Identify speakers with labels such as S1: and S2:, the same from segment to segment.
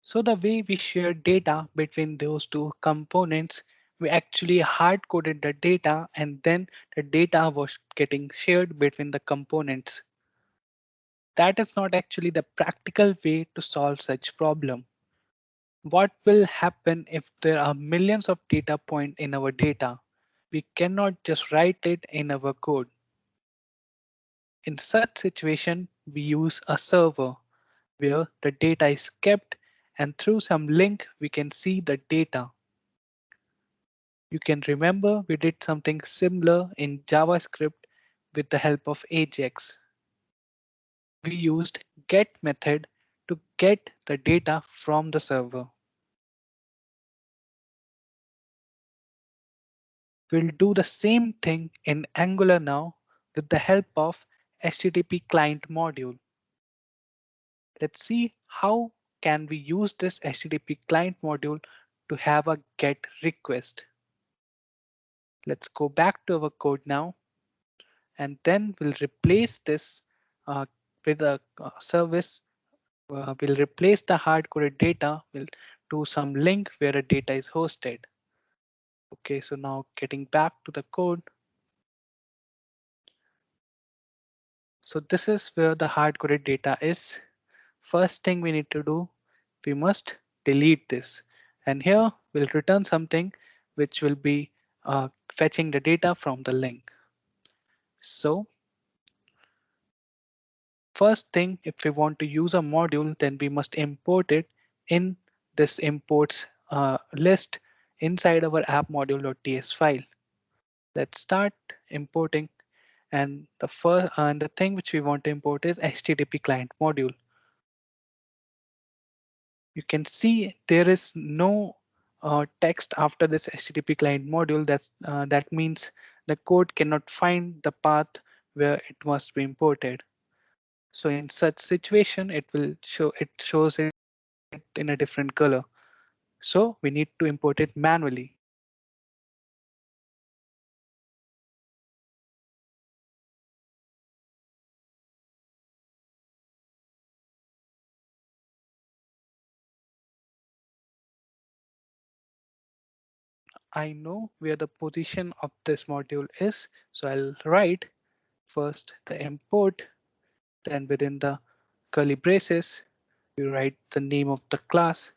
S1: So the way we share data between those two components, we actually hard coded the data and then the data was getting shared between the components. That is not actually the practical way to solve such problem. What will happen if there are millions of data points in our data? We cannot just write it in our code. In such situation, we use a server where the data is kept and through some link we can see the data. You can remember we did something similar in JavaScript with the help of Ajax. We used get method to get the data from the server. We'll do the same thing in Angular now with the help of HTTP client module. Let's see how can we use this HTTP client module to have a GET request. Let's go back to our code now, and then we'll replace this with a service. We'll replace the hard-coded data to some link where a data is hosted. Okay, so now getting back to the code. So this is where the hard-coded data is. First thing we need to do, we must delete this. And here we'll return something which will be fetching the data from the link. So first thing, if we want to use a module, then we must import it in this imports list inside our app module.ts file. Let's start importing. And the thing which we want to import is HTTP client module. You can see there is no text after this HTTP client module. That means the code cannot find the path where it must be imported. So in such situation, it shows it in a different color. So we need to import it manually. I know where the position of this module is, so I'll write first the import, then within the curly braces, we write the name of the class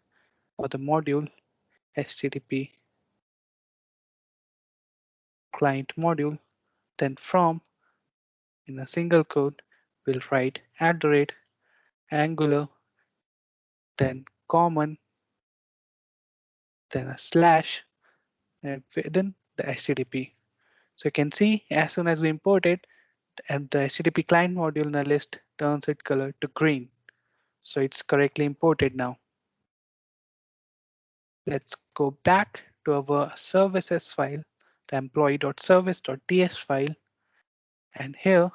S1: or the module, HTTP client module, then from in a single quote, we'll write @Angular, then common, then a slash, and within the HTTP. So you can see as soon as we import it, and the HTTP client module in the list turns its color to green. So it's correctly imported now. Let's go back to our services file, the employee.service.ts file. And here,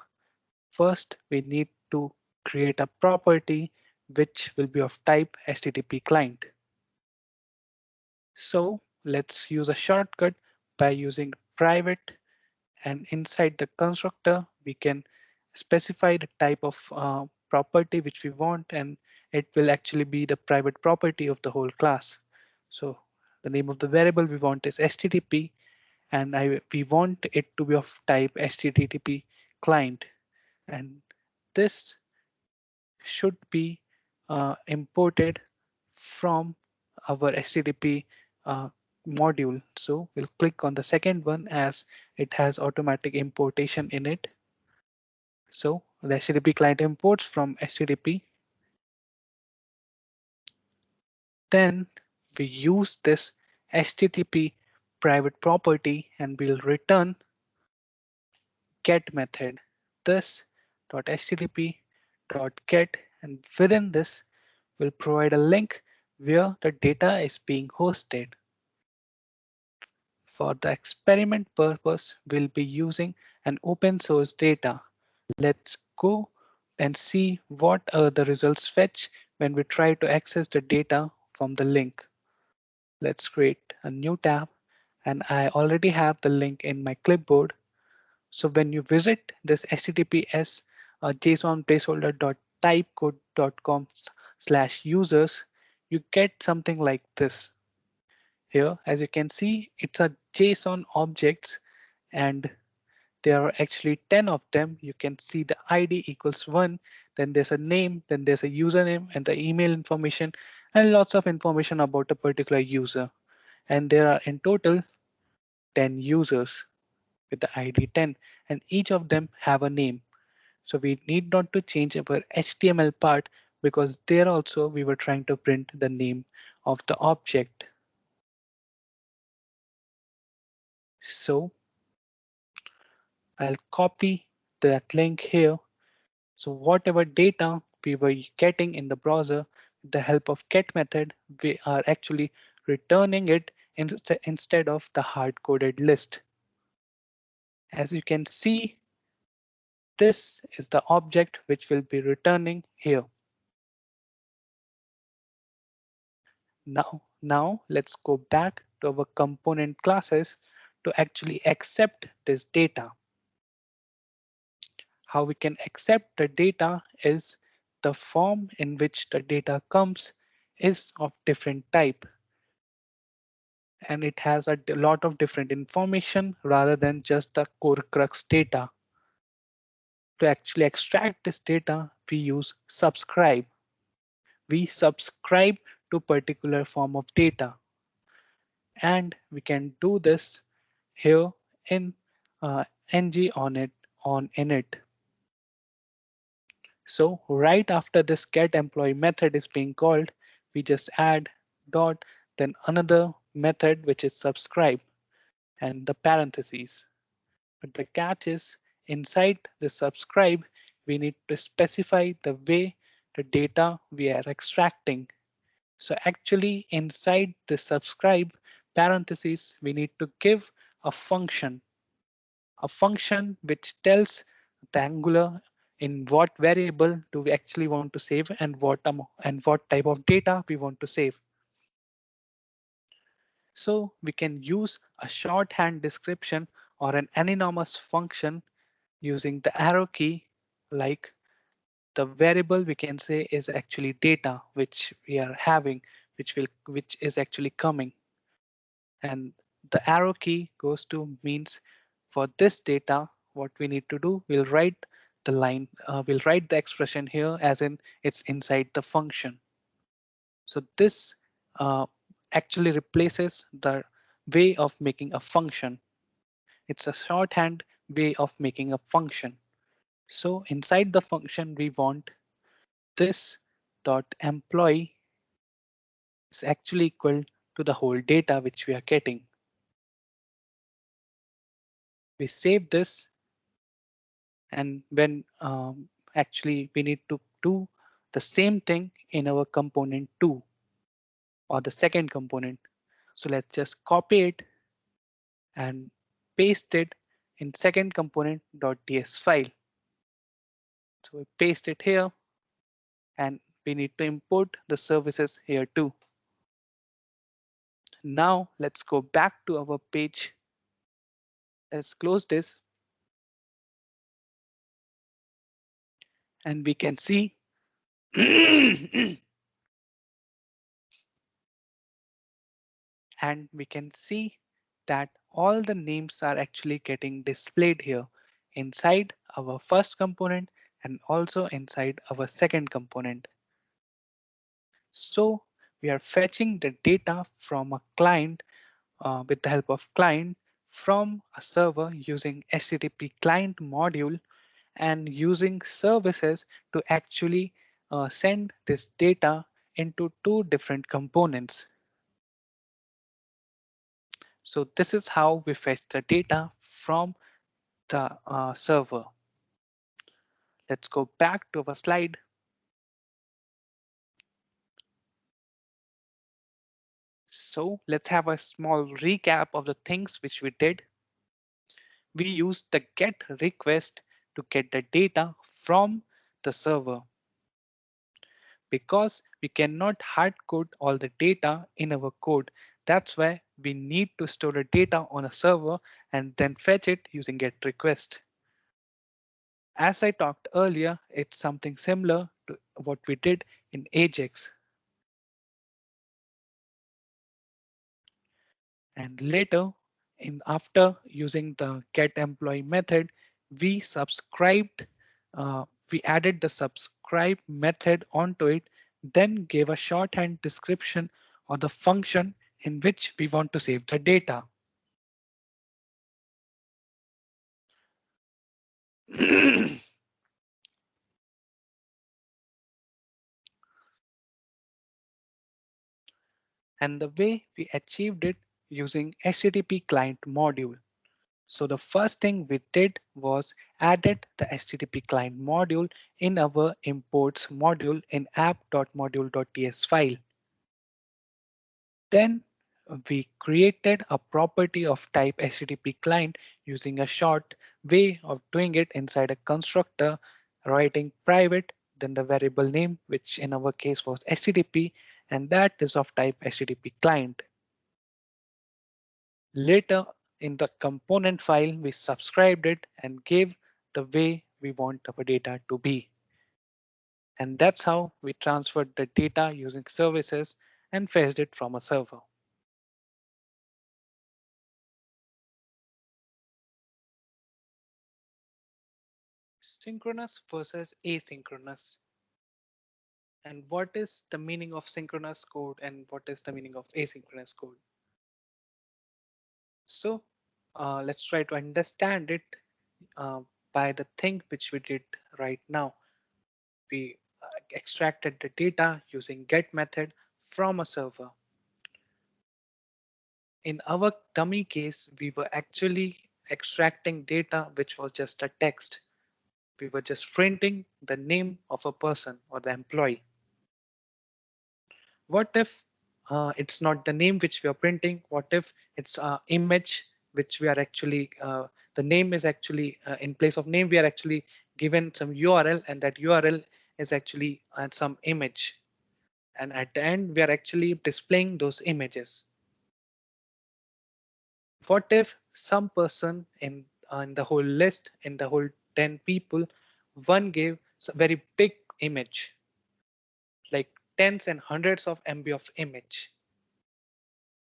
S1: first we need to create a property which will be of type HTTP client. So let's use a shortcut by using private, and inside the constructor, we can specify the type of property which we want, and it will actually be the private property of the whole class. So the name of the variable we want is HTTP, and we want it to be of type HTTP client. And this should be imported from our HTTP module. So we'll click on the second one as it has automatic importation in it. So the HTTP client imports from HTTP. Then we use this HTTP private property and we'll return get method. This .http.get, and within this we'll provide a link where the data is being hosted. For the experiment purpose, we'll be using an open source data. Let's go and see what are the results fetch when we try to access the data from the link. Let's create a new tab, and I already have the link in my clipboard. So when you visit this https JSON placeholder.typecode.com/users, you get something like this. Here, as you can see, it's a JSON objects and there are actually 10 of them. You can see the ID equals 1, then there's a name, then there's a username and the email information and lots of information about a particular user. And there are in total 10 users with the ID 10 and each of them have a name. So we need not to change our HTML part because there also we were trying to print the name of the object. So I'll copy that link here. So whatever data we were getting in the browser with the help of get method, we are actually returning it instead of the hard coded list. As you can see, this is the object which will be returning here. Now let's go back to our component classes to actually accept this data. How we can accept the data is the form in which the data comes is of different type and it has a lot of different information rather than just the core crux data. To actually extract this data, we use subscribe. We subscribe to particular form of data and we can do this here in ng on init. So right after this get employee method is being called, we just add dot, then another method which is subscribe and the parentheses. But the catch is inside the subscribe, we need to specify the way the data we are extracting. So actually inside the subscribe parentheses, we need to give a function which tells the Angular in what variable do we actually want to save and what type of data we want to save. So we can use a shorthand description or an anonymous function using the arrow key, like the variable we can say is actually data which we are having, which is actually coming. And the arrow key goes to means for this data, what we need to do, we'll write the line, we'll write the expression here as in it's inside the function. So this actually replaces the way of making a function. It's a shorthand way of making a function. So inside the function, we want this dot employee is actually equal to the whole data which we are getting. We save this and when actually we need to do the same thing in our component 2 or the second component. So let's just copy it and paste it in second component.ts file. So we paste it here and we need to import the services here too. Now let's go back to our page. Let's close this and we can see and we can see that all the names are actually getting displayed here inside our first component and also inside our second component. So we are fetching the data from a client with the help of client from a server using HTTP client module and using services to actually send this data into two different components. So this is how we fetch the data from the server. Let's go back to our slide. So let's have a small recap of the things which we did. We used the get request to get the data from the server. Because we cannot hard code all the data in our code. That's why we need to store the data on a server and then fetch it using get request. As I talked earlier, it's something similar to what we did in Ajax. And later, in after using the get employee method, we subscribed, we added the subscribe method onto it, then gave a shorthand description of the function in which we want to save the data. And the way we achieved it using HTTP client module. So the first thing we did was added the HTTP client module in our imports module in app.module.ts file. Then we created a property of type HTTP client using a short way of doing it inside a constructor, writing private, then the variable name, which in our case was HTTP, and that is of type HTTP client. Later in the component file, we subscribed it and gave the way we want our data to be. And that's how we transferred the data using services and fetched it from a server. Synchronous versus asynchronous. And what is the meaning of synchronous code and what is the meaning of asynchronous code? So let's try to understand it uh, by the thing which we did right now. We extracted the data using get method from a server. In our dummy case, we were actually extracting data which was just a text. We were just printing the name of a person or the employee. What if it's not the name which we are printing? What if it's an image which we are actually, the name is actually in place of name, we are actually given some URL and that URL is actually some image. And at the end, we are actually displaying those images. What if some person in the whole list, in the whole 10 people, one gave a very big image, like tens and hundreds of MB of image?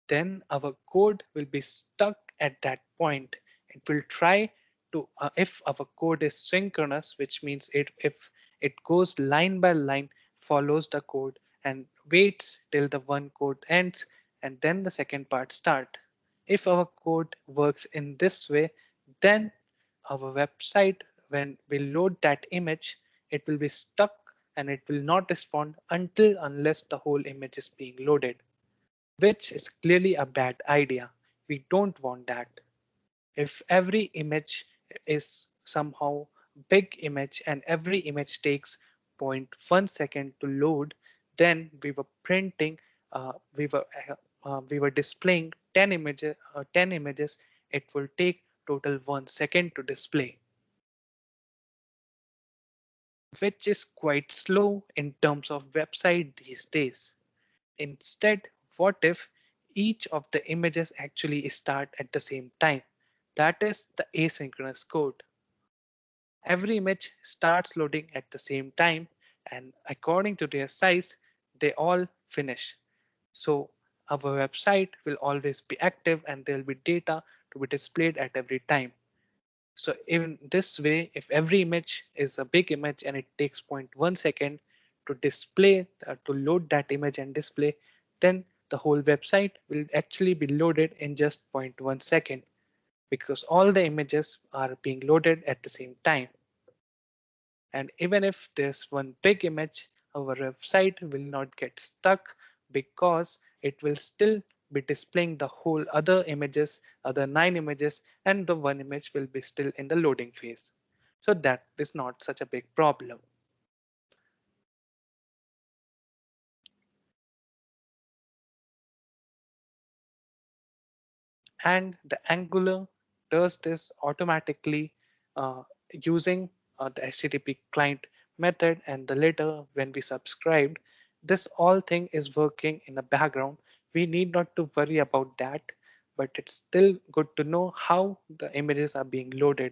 S1: Then our code will be stuck at that point. It will try to, if our code is synchronous, which means if it goes line by line, follows the code and waits till the one code ends, and then the second part start. If our code works in this way, then our website, when we load that image, it will be stuck and it will not respond until unless the whole image is being loaded, which is clearly a bad idea. We don't want that. If every image is somehow big image and every image takes zero point 0.1 second to load, then we were displaying 10 images. It will take total 1 second to display, which is quite slow in terms of website these days. Instead, what if each of the images actually start at the same time? That is the asynchronous code. Every image starts loading at the same time, and according to their size, they all finish. So our website will always be active and there will be data to be displayed at every time. So in this way, if every image is a big image and it takes zero point 0.1 second to display, to load that image and display, then the whole website will actually be loaded in just zero point 0.1 second because all the images are being loaded at the same time. And even if there's one big image, our website will not get stuck because it will still be displaying the whole other images, other 9 images, and the one image will be still in the loading phase. So that is not such a big problem. And the Angular does this automatically using the HTTP client method, and the later when we subscribed, this all thing is working in the background. We need not to worry about that, but it's still good to know how the images are being loaded.